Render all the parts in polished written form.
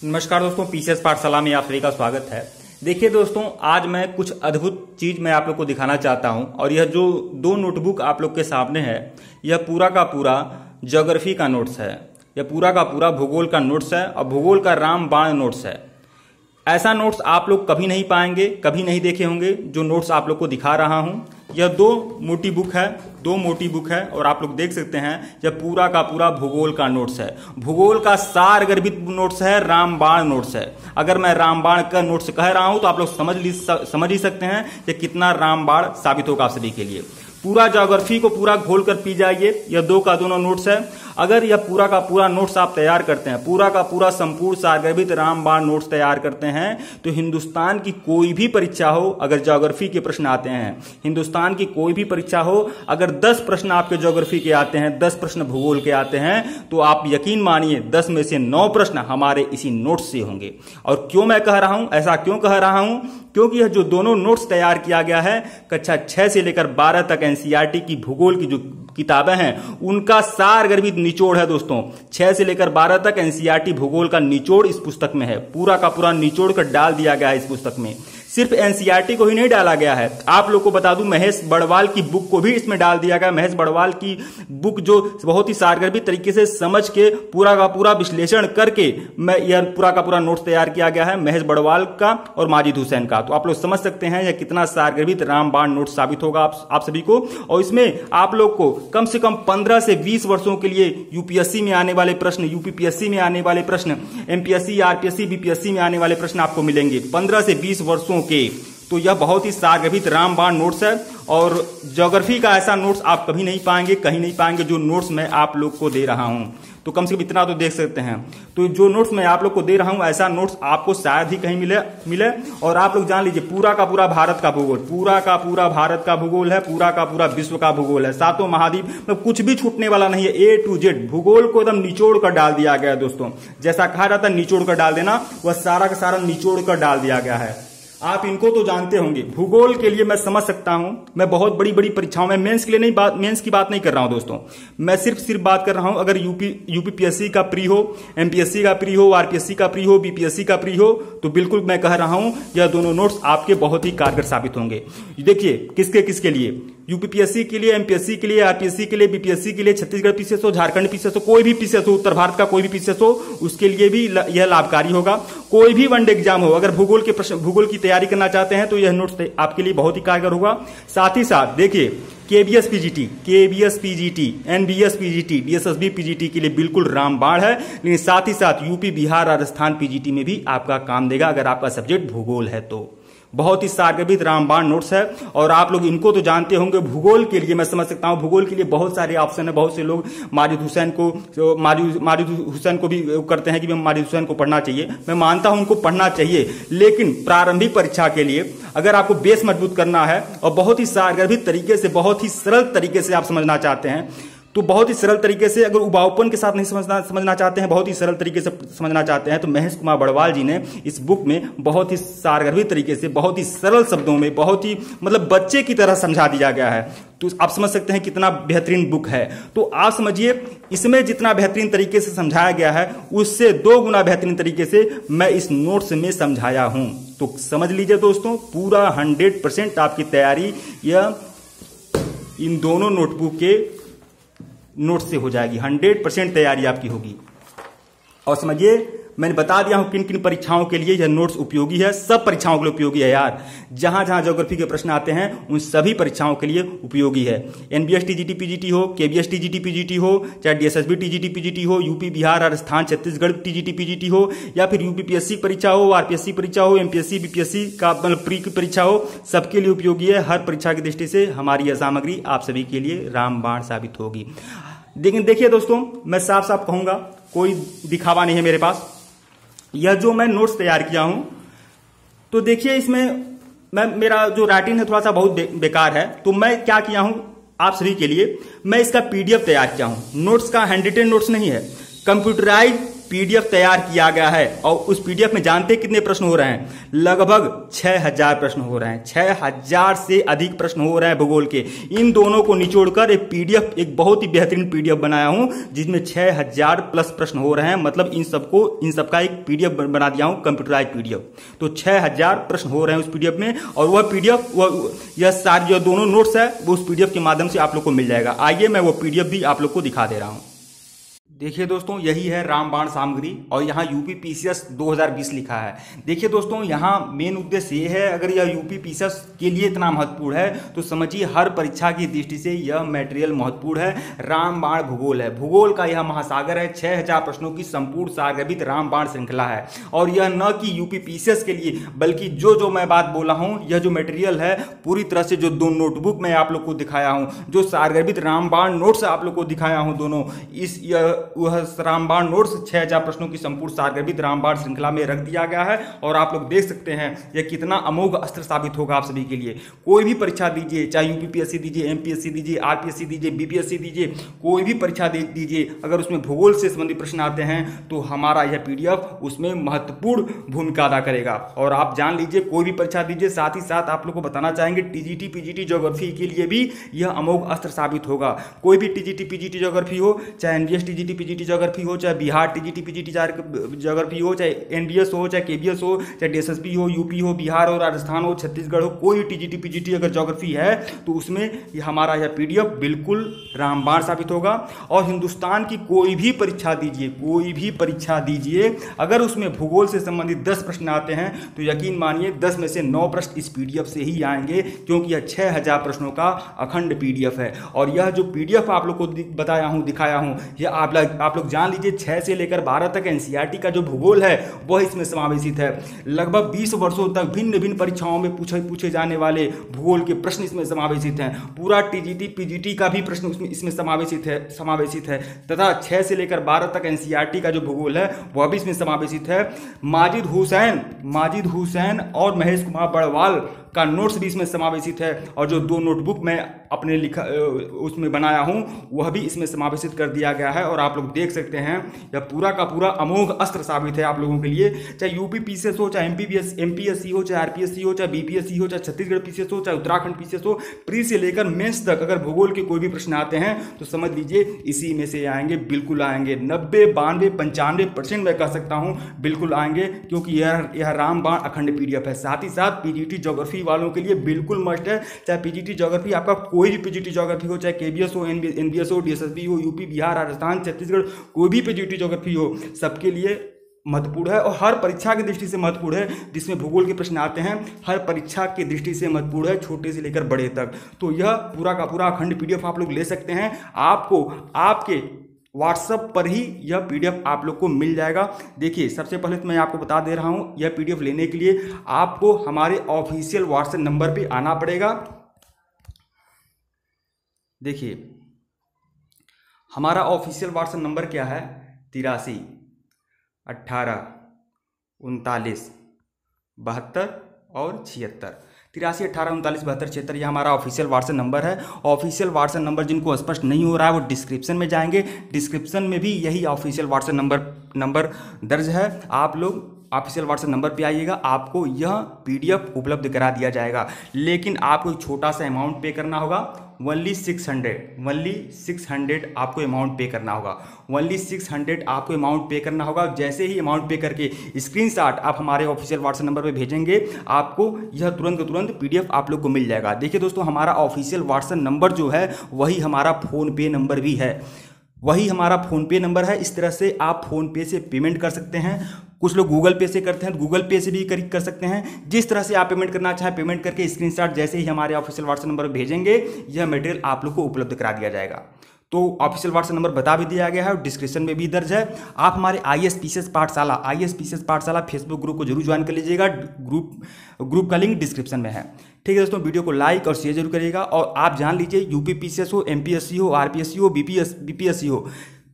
नमस्कार दोस्तों, पीसीएस पाठशाला में आप सभी का स्वागत है। देखिए दोस्तों, आज मैं कुछ अद्भुत चीज मैं आप लोग को दिखाना चाहता हूं और यह जो दो नोटबुक आप लोग के सामने है, यह पूरा का पूरा ज्योग्राफी का नोट्स है। यह पूरा का पूरा भूगोल का नोट्स है और भूगोल का रामबाण नोट्स है। ऐसा नोट्स आप लोग कभी नहीं पाएंगे, कभी नहीं देखे होंगे जो नोट्स आप लोग को दिखा रहा हूं। यह दो मोटी बुक है और आप लोग देख सकते हैं यह पूरा का पूरा भूगोल का नोट्स है। भूगोल का सार गर्भित नोट्स है, रामबाण नोट्स है। अगर मैं रामबाण का नोट्स कह रहा हूं तो आप लोग समझ ही सकते हैं कि कितना रामबाण साबित होगा आप सभी के लिए। पूरा ज्योग्राफी को पूरा घोल कर पी जाइए, यह दो का दोनों नोट्स है। अगर यह पूरा का पूरा नोट्स आप तैयार करते हैं, पूरा का पूरा संपूर्ण सारगर्भित रामबाण नोट्स तैयार करते हैं, तो हिंदुस्तान की कोई भी परीक्षा हो, अगर ज्योग्राफी के प्रश्न आते हैं, हिंदुस्तान की कोई भी परीक्षा हो, अगर 10 प्रश्न आपके ज्योग्राफी के आते हैं, 10 प्रश्न भूगोल के आते हैं, तो आप यकीन मानिए 10 में से 9 प्रश्न हमारे इसी नोट्स से होंगे। और क्यों मैं कह रहा हूं, ऐसा क्यों कह रहा हूं? क्योंकि यह जो दोनों नोट्स तैयार किया गया है, कक्षा 6 से लेकर 12 तक एनसीईआरटी की भूगोल की जो किताबें हैं उनका सार गर्भित निचोड़ है दोस्तों। 6 से लेकर 12 तक एनसीईआरटी भूगोल का निचोड़ इस पुस्तक में है। पूरा का पूरा निचोड़ कर डाल दिया गया है इस पुस्तक में। सिर्फ एनसीईआरटी को ही नहीं डाला गया है, आप लोग को बता दूं महेश बड़वाल की बुक को भी इसमें डाल दिया गया। महेश बड़वाल की बुक जो बहुत ही सारगर्भित तरीके से समझ के पूरा का पूरा विश्लेषण करके मैं यह पूरा का पूरा नोट्स तैयार किया गया है, महेश बड़वाल का और माजिद हुसैन का। तो आप लोग समझ सकते हैं यह कितना सारगर्भित रामबाण नोट्स साबित होगा आप सभी को। और इसमें आप लोग को कम से कम 15 से 20 वर्षों के लिए यूपीएससी में आने वाले प्रश्न, यूपीपीएससी में आने वाले प्रश्न, एमपीएससी, आरपीएससी, बीपीएससी में आने वाले प्रश्न आपको मिलेंगे 15 से 20 वर्षों के। तो यह बहुत ही सारगर्भित रामबाण नोट्स है और ज्योग्राफी का ऐसा नोट्स आप कभी नहीं पाएंगे, कहीं नहीं पाएंगे जो नोट्स मैं आप लोग को दे रहा हूं। तो कम से कम इतना तो देख सकते हैं। तो जो नोट्स मैं आप लोग को दे रहा हूं, ऐसा नोट्स आपको शायद ही कहीं मिले। और आप लोग जान लीजिए पूरा का पूरा भारत का भूगोल, पूरा का पूरा भारत का भूगोल है, पूरा का पूरा विश्व का भूगोल है, सातों महाद्वीप में कुछ भी छूटने वाला नहीं है। A to Z भूगोल को एकदम निचोड़ कर डाल दिया गया है दोस्तों। जैसा कहा जाता है निचोड़ कर डाल देना, वह सारा का सारा निचोड़ कर डाल दिया गया है। आप इनको तो जानते होंगे। भूगोल के लिए मैं समझ सकता हूं, मैं बहुत बड़ी बड़ी परीक्षाओं में मेंस के लिए नहीं मेंस की बात नहीं कर रहा हूं दोस्तों। मैं सिर्फ बात कर रहा हूं अगर यूपीपीएससी का प्री हो, एमपीएससी का प्री हो, आरपीएससी का प्री हो, बीपीएससी का प्री हो, तो बिल्कुल मैं कह रहा हूं यह दोनों नोट्स आपके बहुत ही कारगर साबित होंगे। देखिए किसके लिए, यूपीपीएससी के लिए, एमपीएससी के लिए, आरपीएससी के लिए, बीपीएससी के लिए, छत्तीसगढ़ पीसीएस हो, झारखंड पीसीएस हो, कोई भी पीसीएस हो, उत्तर भारत का कोई भी पीसीएस हो, उसके लिए भी यह लाभकारी होगा। कोई भी वनडे एग्जाम हो, अगर भूगोल के प्रश्न, भूगोल की तैयारी करना चाहते हैं तो यह नोट्स आपके लिए बहुत ही कारगर होगा। साथ ही साथ देखिए KBS PGT, NBS PGT, DSSB PGT के लिए बिल्कुल रामबाण है। लेकिन साथ ही साथ यूपी, बिहार, राजस्थान पीजीटी में भी आपका काम देगा अगर आपका सब्जेक्ट भूगोल है तो। बहुत ही सारगर्भित रामबाण नोट्स है और आप लोग इनको तो जानते होंगे। भूगोल के लिए मैं समझ सकता हूं, भूगोल के लिए बहुत सारे ऑप्शन है। बहुत से लोग माजिद हुसैन को भी करते हैं कि माजिद हुसैन को पढ़ना चाहिए। मैं मानता हूं उनको पढ़ना चाहिए, लेकिन प्रारंभिक परीक्षा के लिए अगर आपको बेस मजबूत करना है और बहुत ही सारगर्भित तरीके से, बहुत ही सरल तरीके से आप समझना चाहते हैं, तो बहुत ही सरल तरीके से, अगर उबाऊपन के साथ नहीं समझना चाहते हैं, बहुत ही सरल तरीके से समझना चाहते हैं, तो महेश कुमार बड़वाल जी ने इस बुक में बहुत ही सारगर्भित तरीके से, बहुत ही सरल शब्दों में, बहुत ही मतलब बच्चे की तरह समझा दिया गया है। तो आप समझ सकते हैं कितना बेहतरीन बुक है। तो आप समझिए इसमें जितना बेहतरीन तरीके से समझाया गया है, उससे 2 गुना बेहतरीन तरीके से मैं इस नोट्स में समझाया हूं। तो समझ लीजिए दोस्तों, पूरा 100% आपकी तैयारी यह इन दोनों नोटबुक के नोट से हो जाएगी। 100% तैयारी आपकी होगी। और समझिए मैंने बता दिया हूं किन किन परीक्षाओं के लिए यह नोट्स उपयोगी है। सब परीक्षाओं के लिए उपयोगी है यार। जहां जहां ज्योग्राफी के प्रश्न आते हैं उन सभी परीक्षाओं के लिए उपयोगी है। एनबीएस टीजीटी पीजीटी हो, केबीएस टीजीटी पीजीटी हो, चाहे डीएसएसबी टीजीटी पीजीटी हो, UP, Bihar, Rajasthan, Chhattisgarh TGT PGT हो, या फिर यूपीपीएससी परीक्षा हो, आरपीएससी परीक्षा हो, एमपीएससी, बीपीएससी का प्री की परीक्षा हो, सबके लिए उपयोगी है। हर परीक्षा की दृष्टि से हमारी यह सामग्री आप सभी के लिए रामबाण साबित होगी। लेकिन देखिए दोस्तों, मैं साफ साफ कहूंगा, कोई दिखावा नहीं है मेरे पास। यह जो मैं नोट्स तैयार किया हूं, तो देखिए इसमें मेरा जो राइटिंग है थोड़ा सा बहुत बेकार है। तो मैं क्या किया हूं आप सभी के लिए, मैं इसका पीडीएफ तैयार किया हूं। नोट्स का हैंड रिटेन नोट्स नहीं है, कंप्यूटराइज पीडीएफ तैयार किया गया है और उस पीडीएफ में जानते कितने प्रश्न हो रहे हैं? लगभग 6000 प्रश्न हो रहे हैं। 6000 से अधिक प्रश्न हो रहे हैं भूगोल के। इन दोनों को निचोड़कर एक पीडीएफ, एक बहुत ही बेहतरीन पीडीएफ बनाया हूं जिसमें 6000 प्लस प्रश्न हो रहे हैं। मतलब इन सबका एक पीडीएफ बना दिया हूं, कंप्यूटराइज पीडीएफ। तो 6000 प्रश्न हो रहे हैं उस पीडीएफ में, और वह पीडीएफ, यह सारे जो दोनों नोट्स है वो उस पीडीएफ के माध्यम से आप लोग को मिल जाएगा। आइए मैं वो पीडीएफ भी आप लोग को दिखा दे रहा हूं। देखिए दोस्तों, यही है रामबाण सामग्री और यहाँ यूपी पीसीएस 2020 लिखा है। देखिए दोस्तों, यहाँ मेन उद्देश्य ये है, अगर यह यूपी पीसीएस के लिए इतना महत्वपूर्ण है तो समझिए हर परीक्षा की दृष्टि से यह मटेरियल महत्वपूर्ण है। रामबाण भूगोल है, भूगोल का यह महासागर है। 6000 प्रश्नों की संपूर्ण सारगर्भित रामबाण श्रृंखला है। और यह न कि यूपी पीसीएस के लिए, बल्कि जो मैं बात बोला हूँ, यह जो मटेरियल है पूरी तरह से, जो 2 नोटबुक मैं आप लोग को दिखाया हूँ, जो सारगर्भित रामबाण नोट्स आप लोग को दिखाया हूँ दोनों, वह रामबाण नोट्स 6000 प्रश्नों की संपूर्ण सारगर्भित रामबाण श्रृंखला में रख दिया गया है। और आप लोग देख सकते हैं यह कितना अमोघ अस्त्र साबित होगा आप सभी के लिए। कोई भी परीक्षा दीजिए, चाहे यूपीपीएससी दीजिए, एमपीएससी दीजिए, आरपीएससी दीजिए, बीपीएससी दीजिए, कोई भी परीक्षा दीजिए, अगर उसमें भूगोल से संबंधित प्रश्न आते हैं तो हमारा यह पीडीएफ उसमें महत्वपूर्ण भूमिका अदा करेगा। और आप जान लीजिए, कोई भी परीक्षा दीजिए, साथ ही साथ आप लोग को बताना चाहेंगे टीजीटी पीजीटी ज्योग्राफी के लिए भी यह अमोघ अस्त्र साबित होगा। कोई भी टीजीटी पीजीटी ज्योग्राफी हो, चाहे एनबीएस टीजीटी पीजीटी ज्योग्राफी हो, चाहे बिहार टीजीटी पीजीटी ज्योग्राफी हो, चाहे एनडीएस हो, चाहे केबीएस हो, चाहे डीएसएसपी हो, यूपी हो, बिहार हो, राजस्थान हो, छत्तीसगढ़ हो, कोई टीजीटी पीजीटी अगर ज्योग्राफी है तो उसमें हमारा यह पीडीएफ बिल्कुल रामबाण साबित होगा। और हिंदुस्तान की कोई भी परीक्षा दीजिए, कोई भी परीक्षा दीजिए, अगर उसमें भूगोल से संबंधित 10 प्रश्न आते हैं तो यकीन मानिए 10 में से 9 प्रश्न इस पीडीएफ से ही आएंगे, क्योंकि यह 6000 प्रश्नों का अखंड पीडीएफ है। और यह जो पीडीएफ आप लोग को बताया हूं, दिखाया हूं, यह आप लोग जान लीजिए 6 से लेकर 12 तक एनसीईआरटी का जो भूगोल है वह इसमें समावेशित है। लगभग 20 वर्षों तक भिन्न भिन्न परीक्षाओं में पूछे जाने वाले भूगोल के प्रश्न इसमें समावेशित हैं। पूरा टीजीटी पीजीटी का भी प्रश्न इसमें समावेशित है तथा 6 से लेकर 12 तक एनसीईआरटी का जो भूगोल है वह भी इसमें समावेशित है। माजिद हुसैन और महेश कुमार बड़वाल का नोट्स भी इसमें समावेशित है। और जो 2 नोटबुक मैं अपने उसमें बनाया हूं वह भी इसमें समावेशित कर दिया गया है। और आप लोग देख सकते हैं यह पूरा का पूरा अमोघ अस्त्र साबित है आप लोगों के लिए। चाहे यूपी पीसीएस हो, चाहे एमपीएससी हो, चाहे आरपीएससी हो, चाहे बीपीएससी हो, चाहे छत्तीसगढ़ पीसीएस हो, चाहे उत्तराखंड पीसीएस हो, प्री से लेकर मेंस तक अगर भूगोल के कोई भी प्रश्न आते हैं तो समझ लीजिए इसी में से आएंगे, बिल्कुल आएंगे। 90, 92, 95% मैं कह सकता हूं बिल्कुल आएंगे, क्योंकि यह रामबाण अखंड पीडीएफ है। साथ ही साथ पीजीटी ज्योग्राफी वालों के लिए बिल्कुल मस्ट है। चाहे पीजीटी ज्योग्राफी, आपका कोई भी पीजीटी ज्योग्राफी हो, चाहे केबीएस हो, एनबीएस हो, डीएसएसबी हो, यूपी, बिहार, राजस्थान, छत्तीसगढ़, कोई भी पीजीटी ज्योग्राफी हो, सबके लिए महत्वपूर्ण है। और हर परीक्षा की दृष्टि से महत्वपूर्ण है। जिसमें भूगोल के प्रश्न आते हैं हर परीक्षा की दृष्टि से महत्वपूर्ण है, छोटे से लेकर बड़े तक। तो यह पूरा का पूरा अखंड पीडीएफ आप लोग ले सकते हैं। आपको आपके व्हाट्सएप पर ही यह पीडीएफ आप लोग को मिल जाएगा। देखिए, सबसे पहले तो मैं आपको बता दे रहा हूं, यह पीडीएफ लेने के लिए आपको हमारे ऑफिशियल व्हाट्सएप नंबर पे आना पड़ेगा। देखिए, हमारा ऑफिशियल व्हाट्सएप नंबर क्या है? 83 18 39 72 और 76। 83 18 39 72 76 यह हमारा ऑफिशियल व्हाट्सएप नंबर है। ऑफिशियल व्हाट्सएप नंबर जिनको स्पष्ट नहीं हो रहा है वो डिस्क्रिप्शन में जाएंगे, डिस्क्रिप्शन में भी यही ऑफिशियल व्हाट्सएप नंबर दर्ज है। आप लोग ऑफिशियल व्हाट्सएप नंबर पे आइएगा, आपको यह पीडीएफ उपलब्ध करा दिया जाएगा। लेकिन आपको एक छोटा सा अमाउंट पे करना होगा, ओनली 600 आपको अमाउंट पे करना होगा। ओनली 600 आपको अमाउंट पे करना होगा। जैसे ही अमाउंट पे करके स्क्रीनशॉट आप हमारे ऑफिशियल व्हाट्सएप नंबर पे भेजेंगे, आपको यह तुरंत पीडीएफ आप लोग को मिल जाएगा। देखिए दोस्तों, हमारा ऑफिशियल व्हाट्सएप नंबर जो है वही हमारा फ़ोन पे नंबर भी है, वही हमारा फ़ोन पे नंबर है। इस तरह से आप फ़ोन पे से पेमेंट कर सकते हैं। कुछ लोग गूगल पे से करते हैं, गूगल पे से भी कर सकते हैं। जिस तरह से आप पेमेंट करना चाहें पेमेंट करके स्क्रीनशॉट जैसे ही हमारे ऑफिशियल व्हाट्सएप नंबर पर भेजेंगे, यह मटेरियल आप लोग को उपलब्ध करा दिया जाएगा। तो ऑफिशियल व्हाट्सएप नंबर बता भी दिया गया है और डिस्क्रिप्शन में भी दर्ज है। आप हमारे आईएएस पीसीएस पाठशाला फेसबुक ग्रुप को जरूर ज्वाइन कर लीजिएगा। ग्रुप का लिंक डिस्क्रिप्शन में है। ठीक है दोस्तों, वीडियो को लाइक और शेयर जरूर करिएगा। और आप जान लीजिए, यूपी पीसीएस हो, एमपीएससी हो, आरपीएससी हो, बीपीएससी हो,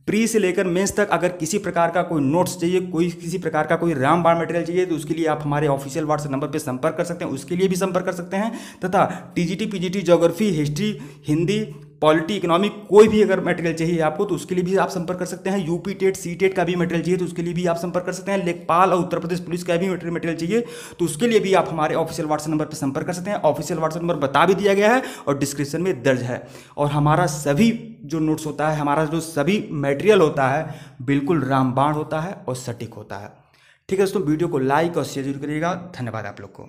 प्री से लेकर मेंस तक अगर किसी प्रकार का कोई नोट्स चाहिए, किसी प्रकार का कोई रामबाण मटेरियल चाहिए, तो उसके लिए आप हमारे ऑफिशियल व्हाट्सएप नंबर पर संपर्क कर सकते हैं, उसके लिए भी संपर्क कर सकते हैं। तथा TGT PGT geography, history, Hindi, polity, economic, कोई भी अगर मटेरियल चाहिए आपको तो उसके लिए भी आप संपर्क कर सकते हैं। यूपी टेट, सी टेट का भी मटेरियल चाहिए तो उसके लिए भी आप संपर्क कर सकते हैं। लेखपाल और उत्तर प्रदेश पुलिस का भी मटेरियल चाहिए तो उसके लिए भी आप हमारे ऑफिशियल व्हाट्सएप नंबर पर संपर्क कर सकते हैं। ऑफिशियल व्हाट्सएप नंबर बता भी दिया गया है और डिस्क्रिप्शन में दर्ज है। और हमारा सभी जो नोट्स होता है, हमारा जो सभी मटेरियल होता है बिल्कुल रामबाण होता है और सटीक होता है। ठीक है दोस्तों, वीडियो को लाइक और शेयर जरूर करिएगा। धन्यवाद आप लोग को।